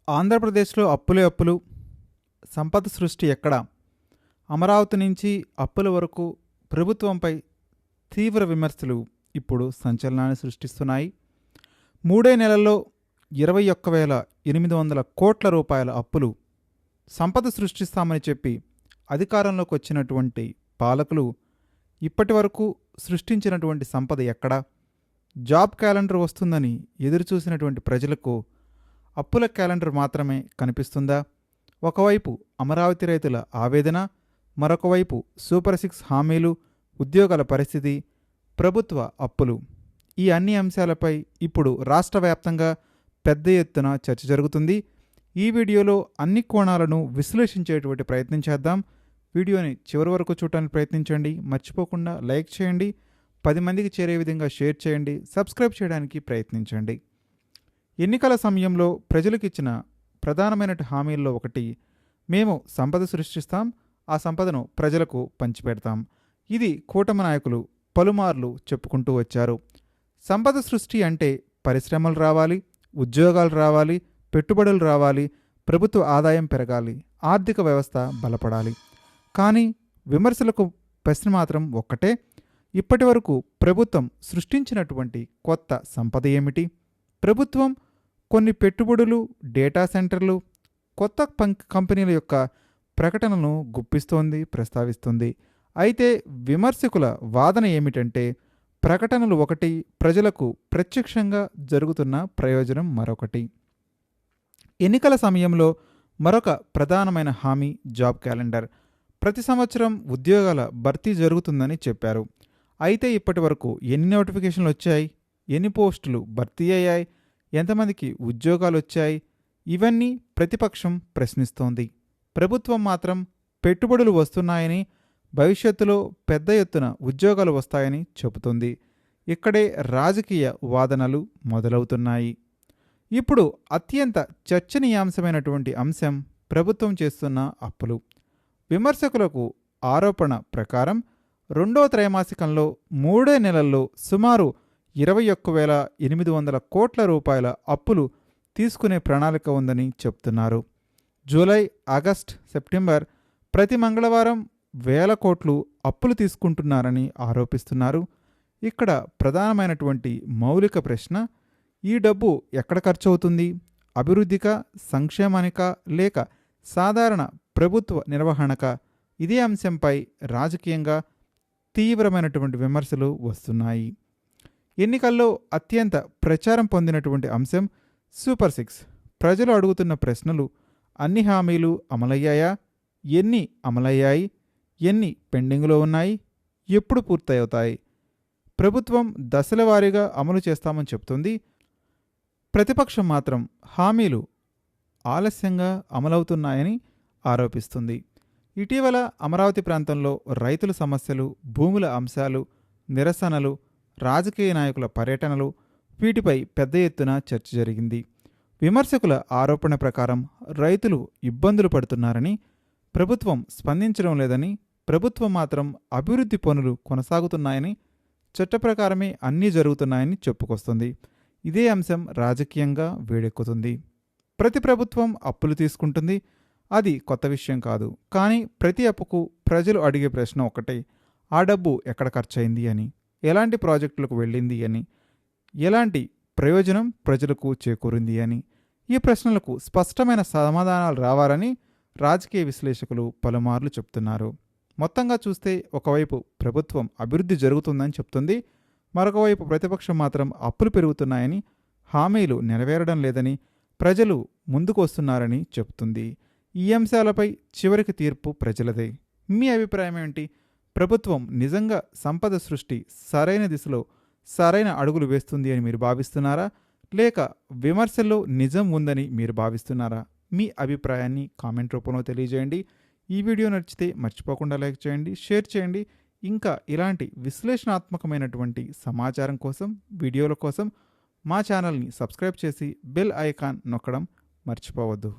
ఆంధ్రప్రదేశ్లో అప్పులే అప్పులు, సంపద సృష్టి ఎక్కడ? అమరావతి నుంచి అప్పుల వరకు ప్రభుత్వంపై తీవ్ర విమర్శలు ఇప్పుడు సంచలనాన్ని సృష్టిస్తున్నాయి. మూడే నెలల్లో 21,800 కోట్ల రూపాయల అప్పులు సంపద సృష్టిస్తామని చెప్పి అధికారంలోకి వచ్చినటువంటి పాలకులు ఇప్పటి వరకు సృష్టించినటువంటి సంపద ఎక్కడ? జాబ్ క్యాలెండర్ వస్తుందని ఎదురుచూసినటువంటి ప్రజలకు అప్పుల క్యాలెండర్ మాత్రమే కనిపిస్తుందా? ఒకవైపు అమరావతి రైతుల ఆవేదన, మరొకవైపు సూపర్ 6 హామీలు, ఉద్యోగాల పరిస్థితి, ప్రభుత్వ అప్పులు. ఈ అన్ని అంశాలపై ఇప్పుడు రాష్ట్ర వ్యాప్తంగా పెద్ద ఎత్తున చర్చ జరుగుతుంది. ఈ వీడియోలో అన్ని కోణాలను విశ్లేషించేటువంటి ప్రయత్నం చేద్దాం. వీడియోని చివరి వరకు చూడటానికి ప్రయత్నించండి. మర్చిపోకుండా లైక్ చేయండి, 10 మందికి చేరే విధంగా షేర్ చేయండి, సబ్స్క్రైబ్ చేయడానికి ప్రయత్నించండి. ఎన్నికల సమయంలో ప్రజలకు ఇచ్చిన ప్రధానమైన హామీల్లో ఒకటి, మేము సంపద సృష్టిస్తాం, ఆ సంపదను ప్రజలకు పంచిపెడతాం. ఇది కూటమి నాయకులు పలుమార్లు చెప్పుకుంటూ వచ్చారు. సంపద సృష్టి అంటే పరిశ్రమలు రావాలి, ఉద్యోగాలు రావాలి, పెట్టుబడులు రావాలి, ప్రభుత్వ ఆదాయం పెరగాలి, ఆర్థిక వ్యవస్థ బలపడాలి. కానీ విమర్శలకు ప్రశ్న మాత్రం ఒక్కటే, ఇప్పటి వరకు ప్రభుత్వం సృష్టించినటువంటి కొత్త సంపద ఏమిటి? ప్రభుత్వం కొన్ని పెట్టుబడులు, డేటా సెంటర్లు, కొత్త కంపెనీల యొక్క ప్రకటనలను గుప్పిస్తోంది, ప్రస్తావిస్తుంది. అయితే విమర్శకుల వాదన ఏమిటంటే, ప్రకటనలు ఒకటి, ప్రజలకు ప్రత్యక్షంగా జరుగుతున్న ప్రయోజనం మరొకటి. ఎన్నికల సమయంలో మరొక ప్రధానమైన హామీ జాబ్ క్యాలెండర్. ప్రతి సంవత్సరం ఉద్యోగాల భర్తీ జరుగుతుందని చెప్పారు. అయితే ఇప్పటి వరకు ఎన్ని నోటిఫికేషన్లు వచ్చాయి? ఎన్ని పోస్టులు భర్తీ అయ్యాయి? ఎంతమందికి ఉద్యోగాలు వచ్చాయి? ఇవన్నీ ప్రతిపక్షం ప్రశ్నిస్తోంది. ప్రభుత్వం మాత్రం పెట్టుబడులు వస్తున్నాయని, భవిష్యత్తులో పెద్ద ఎత్తున ఉద్యోగాలు వస్తాయని చెబుతుంది. ఇక్కడే రాజకీయ వాదనలు మొదలవుతున్నాయి. ఇప్పుడు అత్యంత చర్చనీయాంశమైనటువంటి అంశం ప్రభుత్వం చేస్తున్న అప్పులు. విమర్శకులకు ఆరోపణ ప్రకారం రెండో త్రైమాసికంలో 3 నెలల్లో సుమారు 21,800 కోట్ల రూపాయల అప్పులు తీసుకునే ప్రణాళిక ఉందని చెప్తున్నారు. జూలై, ఆగస్ట్, సెప్టెంబర్ ప్రతి మంగళవారం 1,000 కోట్లు అప్పులు తీసుకుంటున్నారని ఆరోపిస్తున్నారు. ఇక్కడ ప్రధానమైనటువంటి మౌలిక ప్రశ్న, ఈ డబ్బు ఎక్కడ ఖర్చు అవుతుంది? అభివృద్ధికా, సంక్షేమానికా, లేక సాధారణ ప్రభుత్వ నిర్వహణకా? ఇదే అంశంపై రాజకీయంగా తీవ్రమైనటువంటి విమర్శలు వస్తున్నాయి. ఎన్నికల్లో అత్యంత ప్రచారం పొందినటువంటి అంశం సూపర్ 6. ప్రజలు అడుగుతున్న ప్రశ్నలు, అన్ని హామీలు అమలయ్యాయా? ఎన్ని అమలయ్యాయి? ఎన్ని పెండింగ్లో ఉన్నాయి? ఎప్పుడు పూర్తవుతాయి? ప్రభుత్వం దశల వారీగా అమలు చేస్తామని చెప్తుంది. ప్రతిపక్షం మాత్రం హామీలు ఆలస్యంగా అమలవుతున్నాయని ఆరోపిస్తుంది. ఇటీవల అమరావతి ప్రాంతంలో రైతుల సమస్యలు, భూముల అంశాలు, నిరసనలు, రాజకీయ నాయకుల పర్యటనలు, వీటిపై పెద్ద ఎత్తున చర్చ జరిగింది. విమర్శకుల ఆరోపణ ప్రకారం రైతులు ఇబ్బందులు పడుతున్నారని, ప్రభుత్వం స్పందించడం లేదని, ప్రభుత్వం మాత్రం అభివృద్ధి పనులు కొనసాగుతున్నాయని, చట్ట ప్రకారమే అన్నీ జరుగుతున్నాయని చెప్పుకొస్తుంది. ఇదే అంశం రాజకీయంగా వేడెక్కుతుంది. ప్రతి ప్రభుత్వం అప్పులు తీసుకుంటుంది, అది కొత్త విషయం కాదు. కానీ ప్రతి అప్పుకు ప్రజలు అడిగే ప్రశ్న ఒకటే, ఆ డబ్బు ఎక్కడ ఖర్చయింది అని, ఎలాంటి ప్రాజెక్టులకు వెళ్ళింది అని, ఎలాంటి ప్రయోజనం ప్రజలకు చేకూరింది అని. ఈ ప్రశ్నలకు స్పష్టమైన సమాధానాలు రావాలని రాజకీయ విశ్లేషకులు పలుమార్లు చెప్తున్నారు. మొత్తంగా చూస్తే ఒకవైపు ప్రభుత్వం అభివృద్ధి జరుగుతుందని చెప్తుంది, మరొకవైపు ప్రతిపక్షం మాత్రం అప్పులు పెరుగుతున్నాయని, హామీలు నెరవేరడం లేదని, ప్రజలు ముందుకు వస్తున్నారని చెప్తుంది. ఈ అంశాలపై చివరికి తీర్పు ప్రజలదే. మీ అభిప్రాయం ఏంటి? ప్రభుత్వం నిజంగా సంపద సృష్టి సరైన దిశలో సరైన అడుగులు వేస్తుంది అని మీరు భావిస్తున్నారా? లేక విమర్శల్లో నిజం ఉందని మీరు భావిస్తున్నారా? మీ అభిప్రాయాన్ని కామెంట్ రూపంలో తెలియజేయండి. ఈ వీడియో నచ్చితే మర్చిపోకుండా లైక్ చేయండి, షేర్ చేయండి. ఇంకా ఇలాంటి విశ్లేషణాత్మకమైనటువంటి సమాచారం కోసం, వీడియోల కోసం మా ఛానల్ని సబ్స్క్రైబ్ చేసి బెల్ ఐకాన్ నొక్కడం మర్చిపోవద్దు.